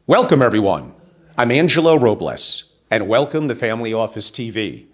Welcome, everyone. I'm Angelo Robles, and welcome to Family Office TV.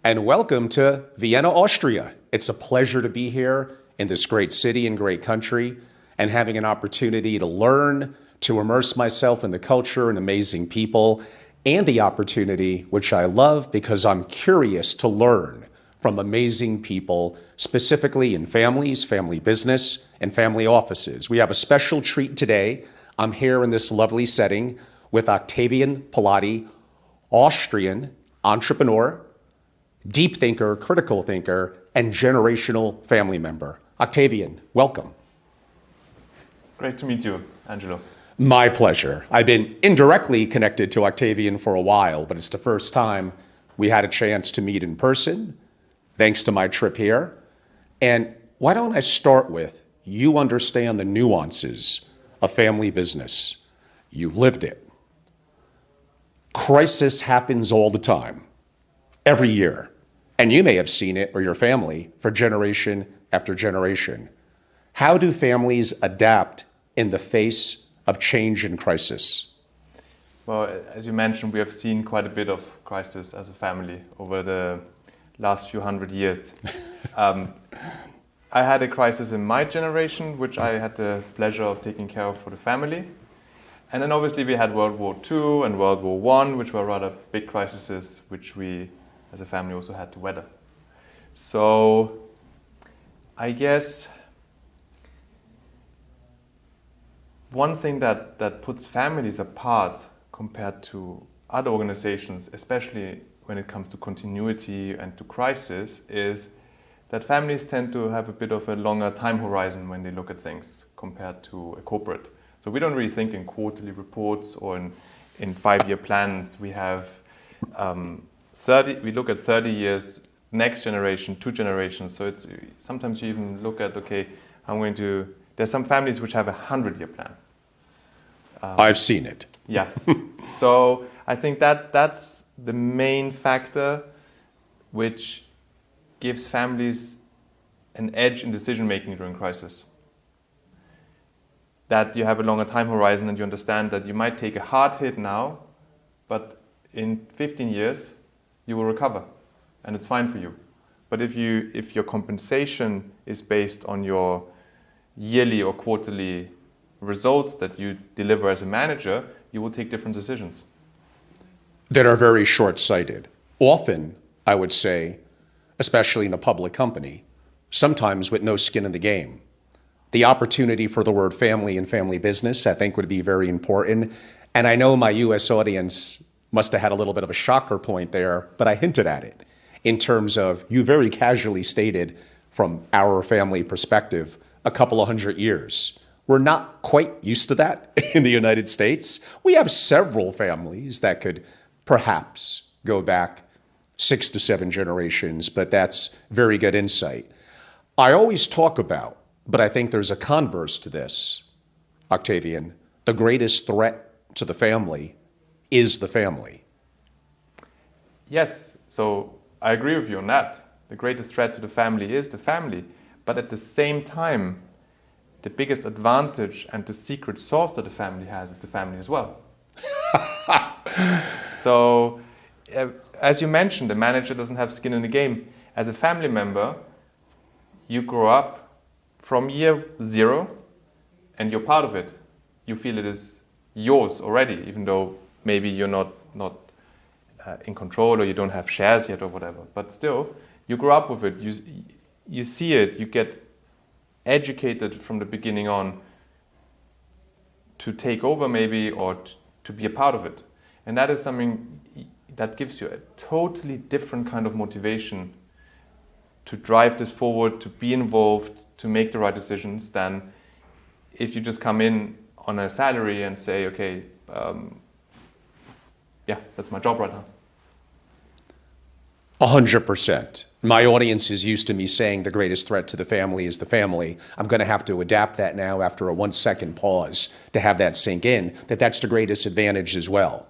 And welcome to Vienna, Austria. It's a pleasure to be here in this great city and great country, and having an opportunity to learn, to immerse myself in the culture and amazing people, and the opportunity, which I love because I'm curious to learn from amazing people, specifically in families, family business, and family offices. We have a special treat today. I'm here in this lovely setting with Octavian Pilati, Austrian entrepreneur, deep thinker, critical thinker, and generational family member. Octavian, welcome. Great to meet you, Angelo. My pleasure. I've been indirectly connected to Octavian for a while, but it's the first time we had a chance to meet in person, thanks to my trip here. And why don't I start with, you understand the nuances of family business. You've lived it. Crisis happens all the time, every year. And you may have seen it, or your family, for generation after generation. How do families adapt in the face of change and crisis? Well, as you mentioned, we have seen quite a bit of crisis as a family over the last few hundred years. I had a crisis in my generation, which I had the pleasure of taking care of for the family. And then obviously we had World War II and World War I, which were rather big crises, which we as a family also had to weather. So I guess one thing that puts families apart compared to other organizations, especially when it comes to continuity and to crisis, is that families tend to have a bit of a longer time horizon when they look at things compared to a corporate. So we don't really think in quarterly reports or in 5-year plans. We have we look at 30 years, next generation, 2 generations. So it's sometimes you even look at, okay, there's some families which have a 100-year plan. I've seen it. Yeah. So I think that's the main factor which gives families an edge in decision making during crisis. That you have a longer time horizon and you understand that you might take a hard hit now, but in 15 years you will recover and it's fine for you. But if your compensation is based on your yearly or quarterly results that you deliver as a manager, you will take different decisions. That are very short-sighted. Often, I would say, especially in a public company, sometimes with no skin in the game. The opportunity for the word family and family business, I think, would be very important. And I know my US audience must have had a little bit of a shocker point there, but I hinted at it in terms of, you very casually stated, from our family perspective, a couple of 100 years. We're not quite used to that in the United States. We have several families that could perhaps go back 6 to 7 generations, but that's very good insight. I always talk about, but I think there's a converse to this, Octavian, the greatest threat to the family is the family. Yes, so I agree with you on that. The greatest threat to the family is the family, but at the same time, the biggest advantage and the secret sauce that the family has is the family as well. So, as you mentioned, the manager doesn't have skin in the game. As a family member, you grow up from year 0 and you're part of it. You feel it is yours already, even though maybe you're not in control or you don't have shares yet or whatever. But still, you grow up with it. You see it. You get educated from the beginning on to take over maybe or to be a part of it. And that is something that gives you a totally different kind of motivation to drive this forward, to be involved, to make the right decisions than if you just come in on a salary and say, okay, yeah, that's my job right now. 100%. My audience is used to me saying the greatest threat to the family is the family. I'm going to have to adapt that now after a 1-second pause to have that sink in, that's the greatest advantage as well.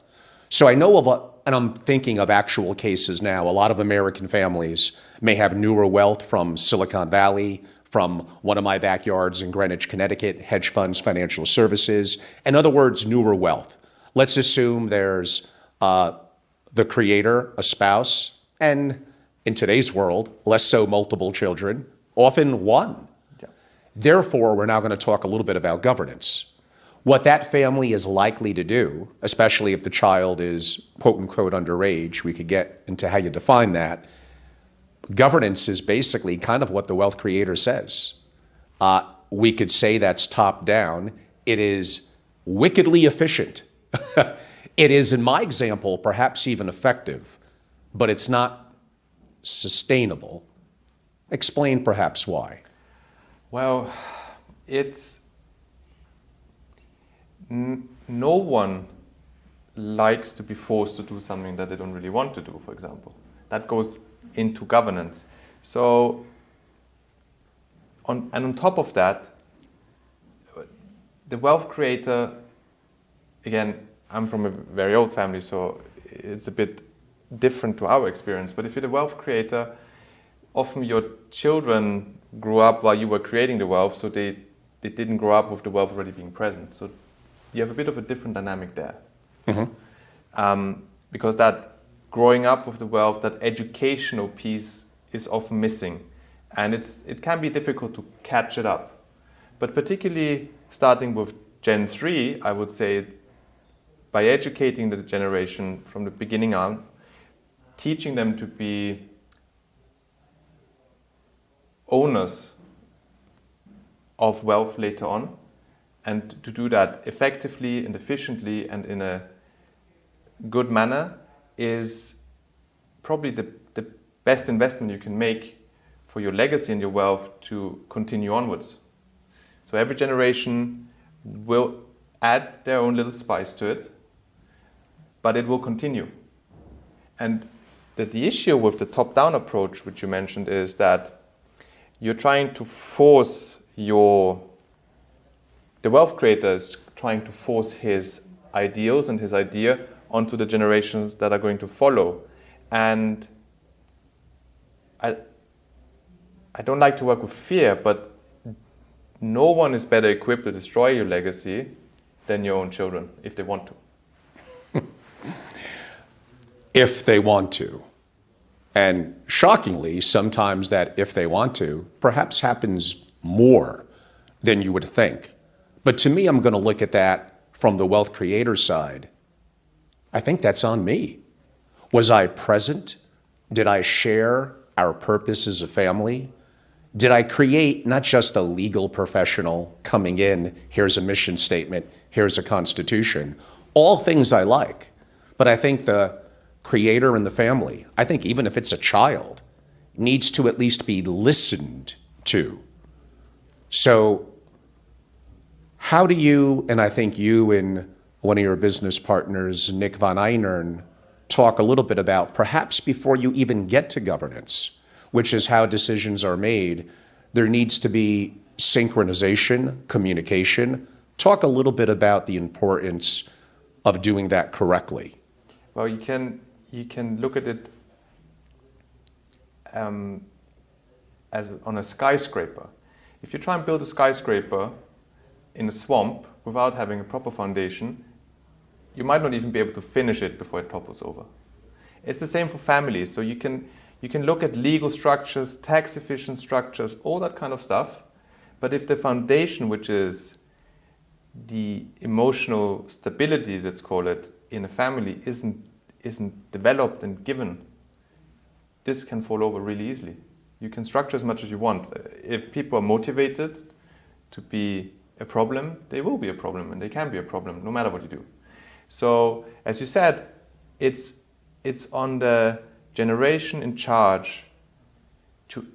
So I know and I'm thinking of actual cases now, a lot of American families may have newer wealth from Silicon Valley, from one of my backyards in Greenwich, Connecticut, hedge funds, financial services. In other words, newer wealth. Let's assume there's the creator, a spouse, and in today's world, less so multiple children, often one. Yeah. Therefore, we're now going to talk a little bit about governance. What that family is likely to do, especially if the child is quote unquote underage, we could get into how you define that. Governance is basically kind of what the wealth creator says. We could say that's top down. It is wickedly efficient. It is, in my example, perhaps even effective, but it's not sustainable. Explain perhaps why. Well, no one likes to be forced to do something that they don't really want to do, for example. That goes into governance. So, on top of that, the wealth creator, again, I'm from a very old family, so it's a bit different to our experience. But if you're the wealth creator, often your children grew up while you were creating the wealth, so they didn't grow up with the wealth already being present. So you have a bit of a different dynamic there. Mm-hmm. Because that growing up with the wealth, that educational piece is often missing. And it can be difficult to catch it up. But particularly starting with Gen 3, I would say, by educating the generation from the beginning on, teaching them to be owners of wealth later on, and to do that effectively and efficiently and in a good manner is probably the best investment you can make for your legacy and your wealth to continue onwards. So every generation will add their own little spice to it, but it will continue. And the issue with the top-down approach, which you mentioned, is that you're trying to force the wealth creator is trying to force his ideals and his idea onto the generations that are going to follow. And I don't like to work with fear, but no one is better equipped to destroy your legacy than your own children, if they want to. If they want to. And shockingly, sometimes that if they want to, perhaps happens more than you would think. But to me, I'm going to look at that from the wealth creator side. I think that's on me. Was I present? Did I share our purpose as a family? Did I create not just a legal professional coming in, here's a mission statement, here's a constitution, all things I like. But I think the creator and the family, I think even if it's a child, needs to at least be listened to. So how do you, and I think you and one of your business partners, Nick Van Einern, talk a little bit about perhaps before you even get to governance, which is how decisions are made, there needs to be synchronization, communication. Talk a little bit about the importance of doing that correctly. Well, you can look at it as on a skyscraper. If you try and build a skyscraper in a swamp without having a proper foundation, you might not even be able to finish it before it topples over. It's the same for families. So you can look at legal structures, tax efficient structures, all that kind of stuff. But if the foundation, which is the emotional stability, let's call it, in a family isn't developed and given, this can fall over really easily. You can structure as much as you want. If people are motivated to be a problem, they will be a problem, and they can be a problem no matter what you do. So, as you said, it's on the generation in charge to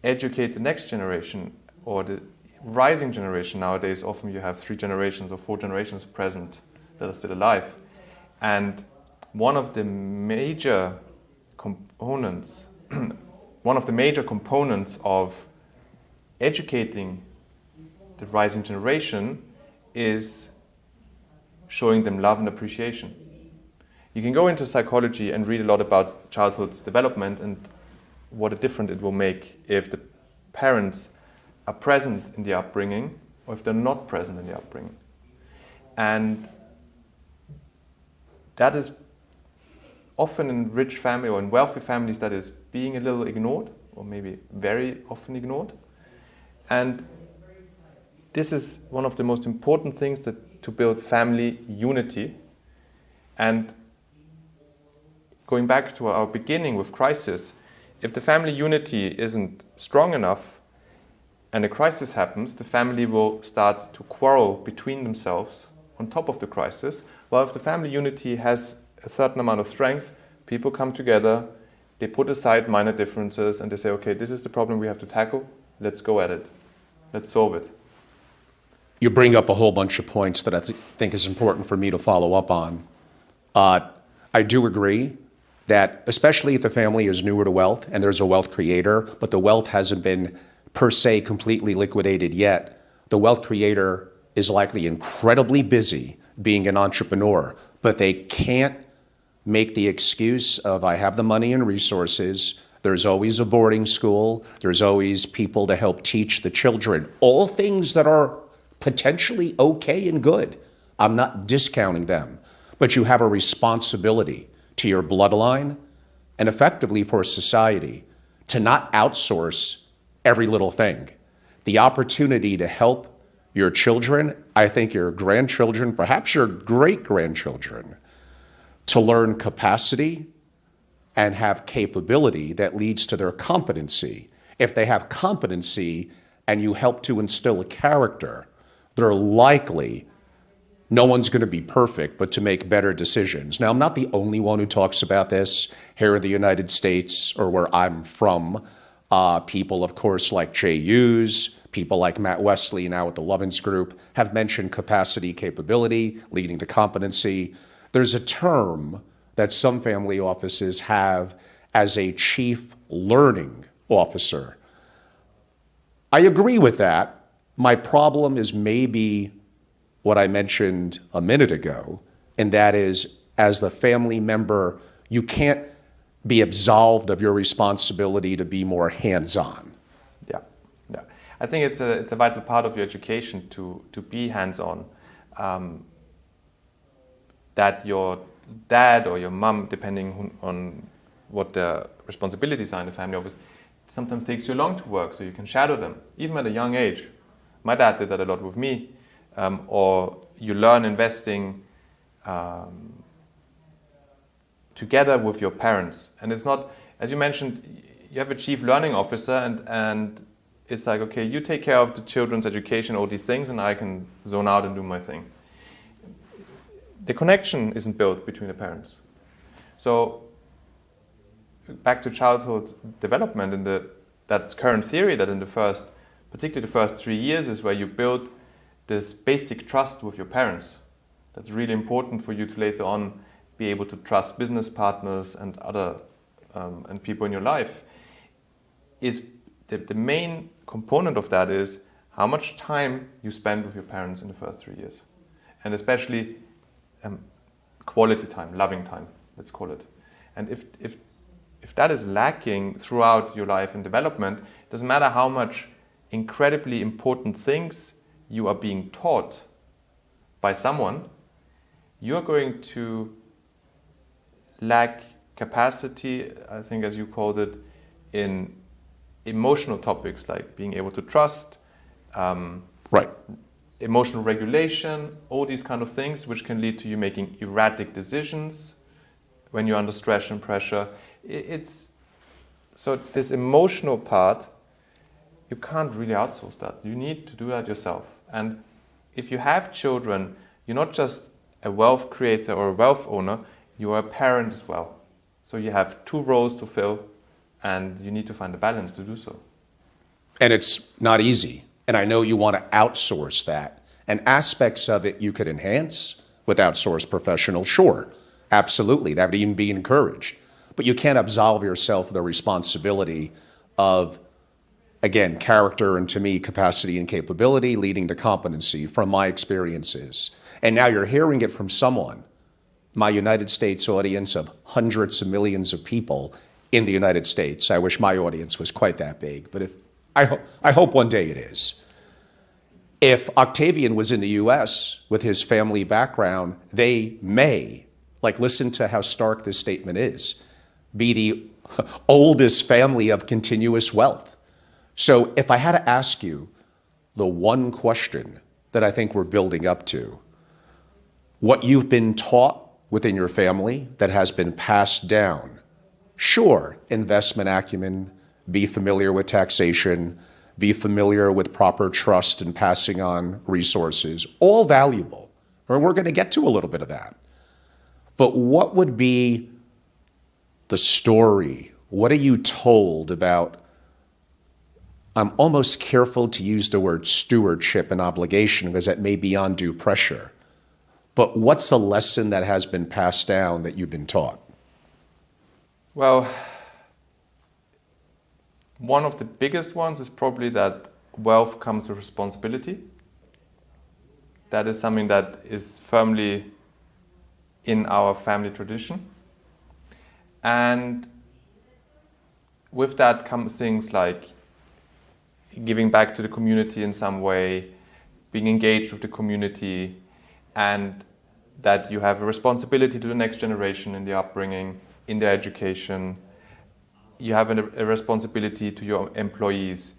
educate the next generation, or the rising generation. Nowadays, often you have 3 generations or 4 generations present that are still alive. And one of the major components of educating the rising generation is showing them love and appreciation. You can go into psychology and read a lot about childhood development and what a difference it will make if the parents are present in the upbringing or if they're not present in the upbringing. And that is often in rich family or in wealthy families that is being a little ignored, or maybe very often ignored. And this is one of the most important things to build family unity. And going back to our beginning with crisis, if the family unity isn't strong enough and a crisis happens, the family will start to quarrel between themselves on top of the crisis. While if the family unity has a certain amount of strength, people come together, they put aside minor differences and they say, okay, this is the problem we have to tackle, let's go at it, let's solve it. You bring up a whole bunch of points that I think is important for me to follow up on. I do agree that especially if the family is newer to wealth and there's a wealth creator, but the wealth hasn't been per se completely liquidated yet, the wealth creator is likely incredibly busy being an entrepreneur, but they can't make the excuse of, I have the money and resources, there's always a boarding school, there's always people to help teach the children, all things that are potentially okay and good. I'm not discounting them, but you have a responsibility to your bloodline and effectively for society to not outsource every little thing. The opportunity to help your children, I think your grandchildren, perhaps your great-grandchildren, to learn capacity and have capability that leads to their competency. If they have competency and you help to instill a character, they're likely, no one's going to be perfect, but to make better decisions. Now, I'm not the only one who talks about this here in the United States or where I'm from. People, of course, like Jay Hughes, people like Matt Wesley now with the Lovins Group have mentioned capacity, capability, leading to competency. There's a term that some family offices have as a chief learning officer. I agree with that. My problem is maybe what I mentioned a minute ago, and that is, as the family member, you can't be absolved of your responsibility to be more hands-on. Yeah. I think it's a vital part of your education to be hands-on. That your dad or your mom, depending on what their responsibilities are in the family office, sometimes takes you along to work so you can shadow them, even at a young age. My dad did that a lot with me. Or you learn investing together with your parents. And it's not, as you mentioned, you have a chief learning officer and it's like, okay, you take care of the children's education, all these things, and I can zone out and do my thing. The connection isn't built between the parents. So back to childhood development, and that's current theory that in particularly the first 3 years is where you build this basic trust with your parents. That's really important for you to later on be able to trust business partners and other and people in your life. Is the main component of that is how much time you spend with your parents in the first 3 years, and especially quality time, loving time, let's call it. And if that is lacking throughout your life and development, it doesn't matter how much incredibly important things you are being taught by someone, you're going to lack capacity, I think as you called it, in emotional topics like being able to trust, Right. emotional regulation, all these kind of things, which can lead to you making erratic decisions when you're under stress and pressure. So this emotional part, you can't really outsource that. You need to do that yourself. And if you have children, you're not just a wealth creator or a wealth owner, you are a parent as well. So you have two roles to fill, and you need to find a balance to do so. And it's not easy. And I know you want to outsource that. And aspects of it you could enhance with outsourced professionals, sure. Absolutely, that would even be encouraged. But you can't absolve yourself of the responsibility of, again, character and, to me, capacity and capability leading to competency from my experiences. And now you're hearing it from someone, my United States audience of hundreds of millions of people in the United States. I wish my audience was quite that big, but I hope one day it is. If Octavian was in the US with his family background, they may, Like, listen to how stark this statement is. Be the oldest family of continuous wealth. So if I had to ask you the one question that I think we're building up to, what you've been taught within your family that has been passed down, sure, investment acumen, be familiar with taxation, be familiar with proper trust and passing on resources, all valuable. And we're going to get to a little bit of that. But what would be the story? What are you told about? I'm almost careful to use the word stewardship and obligation because that may be undue pressure. But what's a lesson that has been passed down that you've been taught? Well, one of the biggest ones is probably that wealth comes with responsibility. That is something that is firmly in our family tradition. And with that comes things like giving back to the community in some way, being engaged with the community, and that you have a responsibility to the next generation in their upbringing, in their education. You have a responsibility to your employees.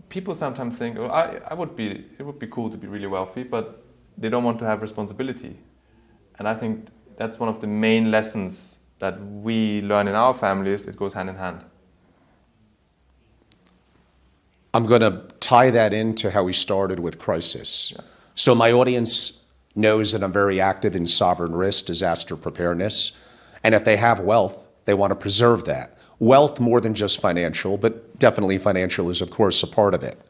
People sometimes think, oh, it would be cool to be really wealthy, but they don't want to have responsibility. And I think that's one of the main lessons that we learn in our families. It goes hand in hand. I'm going to tie that into how we started with crisis. Yeah. So my audience knows that I'm very active in sovereign risk, disaster preparedness. And if they have wealth, they want to preserve that. Wealth more than just financial, but definitely financial is, of course, a part of it.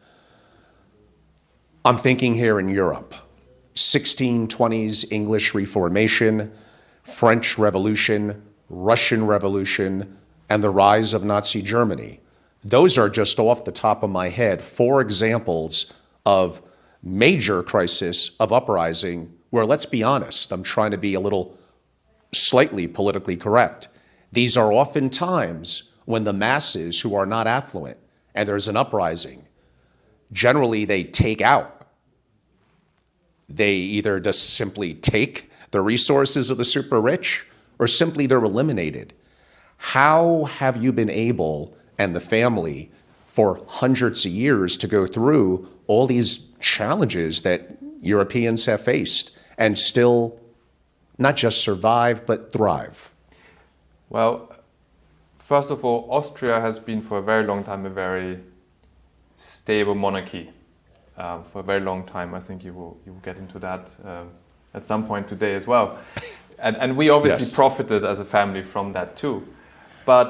I'm thinking here in Europe, 1620s English Reformation, French Revolution, Russian Revolution, and the rise of Nazi Germany. Those are just off the top of my head 4 examples of major crisis of uprising where, let's be honest, I'm trying to be a little slightly politically correct. These are often times when the masses who are not affluent and there's an uprising, generally they take out. They either just simply take the resources of the super rich or simply they're eliminated. How have you been able, and the family, for hundreds of years to go through all these challenges that Europeans have faced and still not just survive, but thrive? Well, first of all, Austria has been for a very long time a very stable monarchy. For a very long time. I think you will get into that at some point today as well. And we obviously Yes. profited as a family from that too. But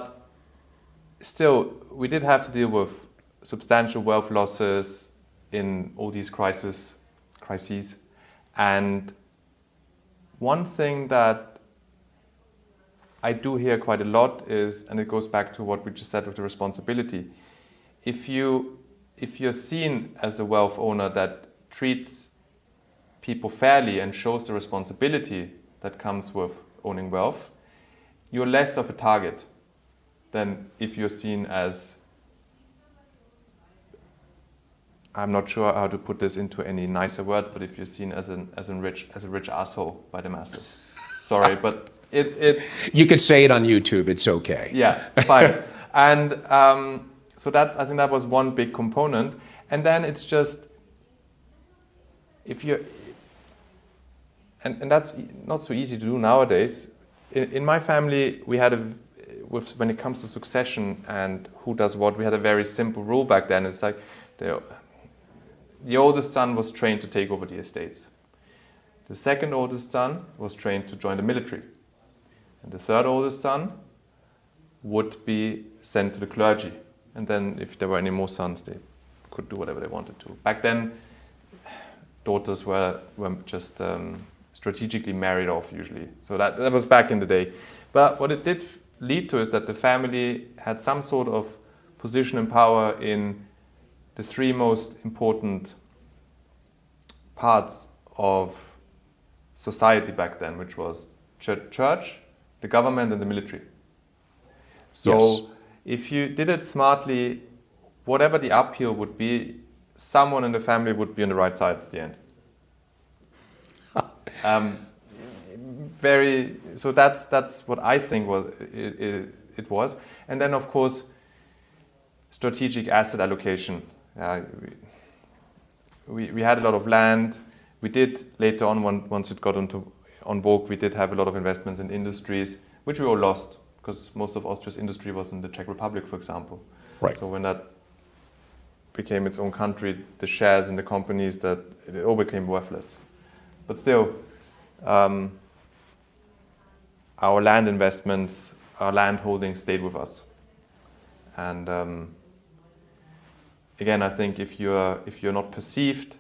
still, we did have to deal with substantial wealth losses in all these crises. And one thing that I do hear quite a lot is, and it goes back to what we just said with the responsibility, if you're seen as a wealth owner that treats people fairly and shows the responsibility that comes with owning wealth, you're less of a target than if you're seen as, I'm not sure how to put this into any nicer words, but if you're seen as a rich asshole by the masses. Sorry, but it You could say it on YouTube, it's okay. yeah, fine. And so I think that was one big component. And then it's just, if you're, and that's not so easy to do nowadays. In my family, we had when it comes to succession and who does what, we had a very simple rule back then. It's like the oldest son was trained to take over the estates. The second oldest son was trained to join the military. And the third oldest son would be sent to the clergy. And then if there were any more sons, they could do whatever they wanted to. Back then, daughters were just strategically married off usually. So that was back in the day. But what it did lead to is that the family had some sort of position and power in the 3 most important parts of society back then, which was church, the government, and the military. So Yes. if you did it smartly, whatever the uphill would be, someone in the family would be on the right side at the end. So that's what I think it was. And then of course, strategic asset allocation. We had a lot of land. We did later on, once it got on vogue, we did have a lot of investments in industries, which we all lost because most of Austria's industry was in the Czech Republic, for example. Right. So when that became its own country, the shares in the companies, that it all became worthless. But still, our land investments, our land holdings stayed with us. And again, I think if you're not perceived,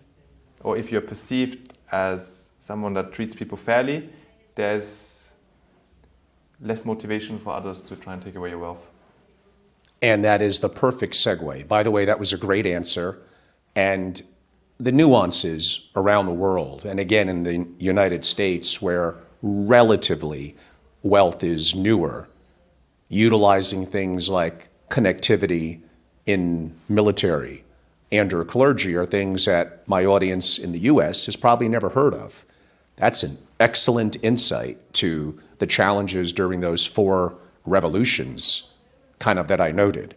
or if you're perceived as someone that treats people fairly, there's less motivation for others to try and take away your wealth. And that is the perfect segue. By the way, that was a great answer. And the nuances around the world, and again in the United States, where relatively wealth is newer, utilizing things like connectivity in military and or clergy are things that my audience in the US has probably never heard of. That's an excellent insight to the challenges during those 4 revolutions, kind of that I noted.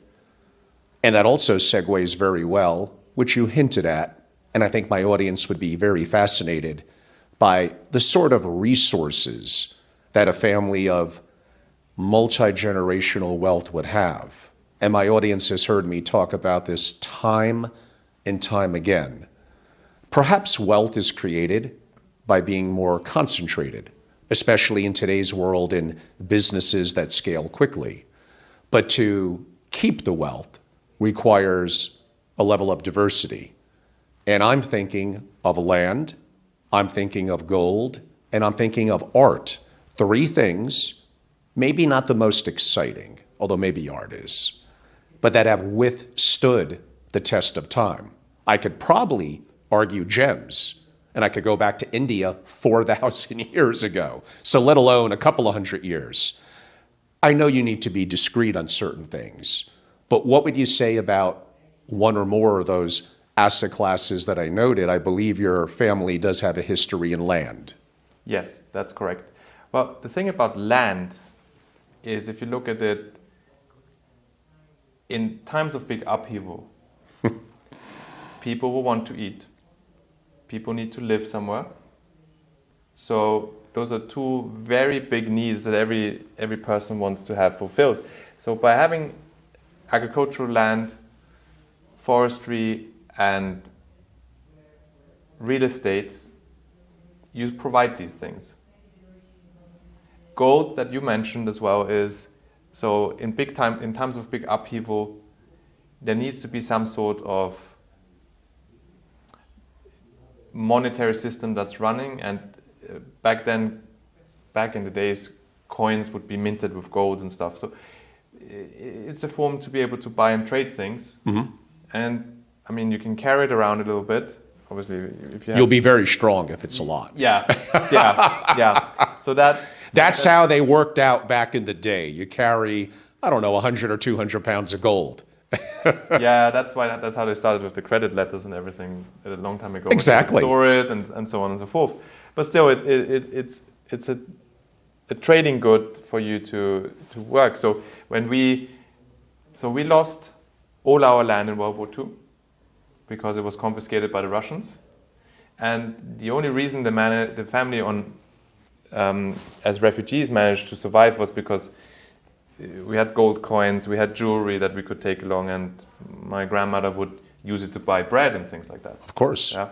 And that also segues very well, which you hinted at, and I think my audience would be very fascinated by the sort of resources that a family of multi-generational wealth would have. And my audience has heard me talk about this time and time again. Perhaps wealth is created by being more concentrated, especially in today's world in businesses that scale quickly. But to keep the wealth requires a level of diversity. And I'm thinking of land, I'm thinking of gold, and I'm thinking of art. 3 things, maybe not the most exciting, although maybe art is, but that have withstood the test of time. I could probably argue gems, and I could go back to India 4,000 years ago, so let alone a couple of hundred years. I know you need to be discreet on certain things, but what would you say about one or more of those asset classes that I noted? I believe your family does have a history in land. Yes, that's correct. Well, the thing about land is if you look at it in times of big upheaval, people will want to eat. People need to live somewhere. So those are 2 very big needs that every person wants to have fulfilled. So by having agricultural land, forestry, and real estate, you provide these things. Gold that you mentioned as well is, so in times of big upheaval, there needs to be some sort of monetary system that's running, and back in the days, coins would be minted with gold and stuff. So it's a form to be able to buy and trade things. Mm-hmm. And I mean, you can carry it around a little bit. Obviously, if you have, You'll be very strong if it's a lot. Yeah. So that's how they worked out back in the day. You carry, I don't know, 100 or 200 pounds of gold. Yeah, that's how they started with the credit letters and everything a long time ago. Exactly. Store it and so on and so forth. But still, it's a trading good for you to work. So we lost all our land in World War II because it was confiscated by the Russians, and the only reason the family as refugees managed to survive was because we had gold coins, we had jewelry that we could take along, and my grandmother would use it to buy bread and things like that. Of course. Yeah.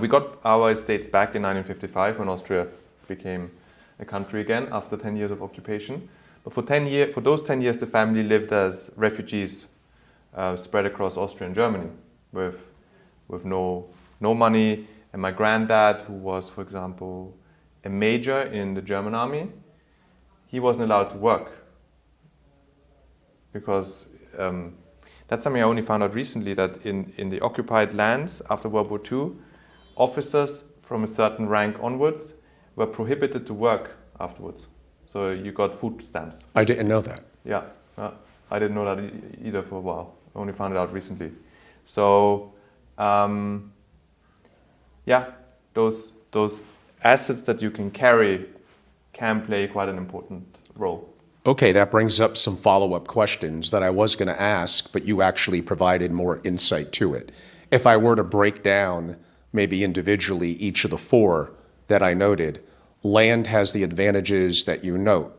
We got our estates back in 1955 when Austria became a country again after 10 years of occupation. But for those 10 years, the family lived as refugees spread across Austria and Germany with no money. And my granddad, who was, for example, a major in the German army, he wasn't allowed to work because that's something I only found out recently, that in the occupied lands after World War II, officers from a certain rank onwards were prohibited to work afterwards. So you got food stamps. I didn't know that. Yeah, I didn't know that either for a while. I only found it out recently. So, those those assets that you can carry can play quite an important role. Okay, that brings up some follow-up questions that I was going to ask, but you actually provided more insight to it. If I were to break down maybe individually each of the four that I noted, land has the advantages that you note.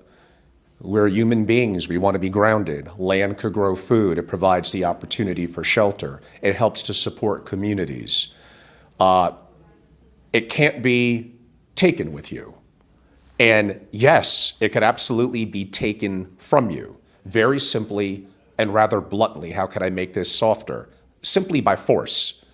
We're human beings. We want to be grounded. Land could grow food. It provides the opportunity for shelter. It helps to support communities. It can't be taken with you. And yes, it could absolutely be taken from you. Very simply and rather bluntly, how could I make this softer? Simply by force.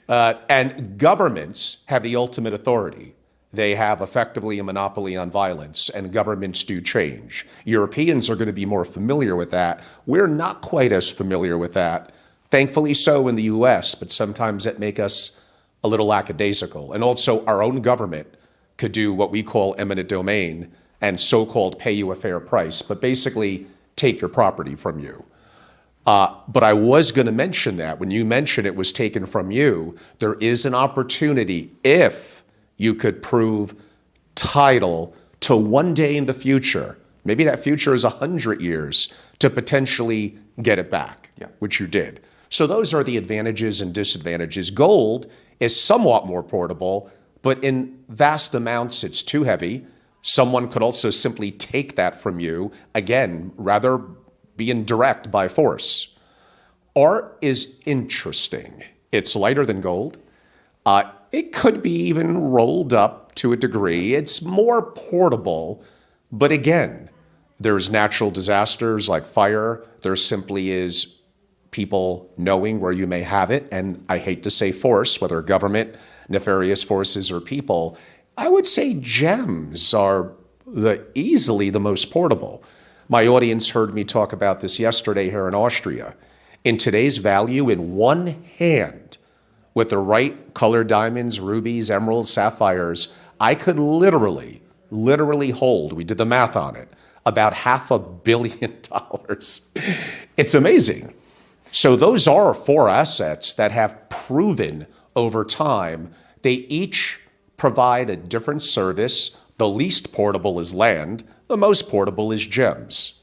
And governments have the ultimate authority. They have effectively a monopoly on violence, and governments do change. Europeans are going to be more familiar with that. We're not quite as familiar with that. Thankfully so in the US, but sometimes it makes us a little lackadaisical. And also our own government could do what we call eminent domain and so-called pay you a fair price, but basically take your property from you. But I was going to mention that when you mentioned it was taken from you, there is an opportunity if you could prove title to one day in the future, maybe that future is 100 years, to potentially get it back, which you did. So those are the advantages and disadvantages. Gold is somewhat more portable, but in vast amounts, it's too heavy. Someone could also simply take that from you, again, rather being direct by force. Art is interesting. It's lighter than gold. It could be even rolled up to a degree. It's more portable, but again, there's natural disasters like fire. There simply is people knowing where you may have it, and I hate to say force, whether government, nefarious forces, or people. I would say gems are easily the most portable. My audience heard me talk about this yesterday here in Austria. In today's value, in one hand, with the right colored diamonds, rubies, emeralds, sapphires, I could literally hold, we did the math on it, about $500 million. It's amazing. So those are four assets that have proven over time. They each provide a different service. The least portable is land. The most portable is gems.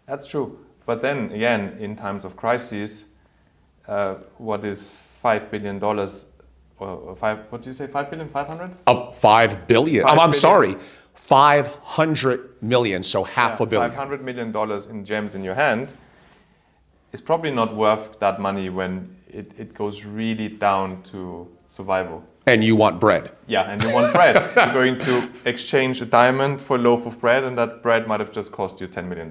That's true. But then again, in times of crises, what is $5 billion? Or what do you say? 5 billion? 500? 5 billion. I'm sorry. 500 million. So half a billion. $500 million in gems in your hand is probably not worth that money when it goes really down to survival. And you want bread. Yeah, and you want bread. You're going to exchange a diamond for a loaf of bread, and that bread might have just cost you $10 million.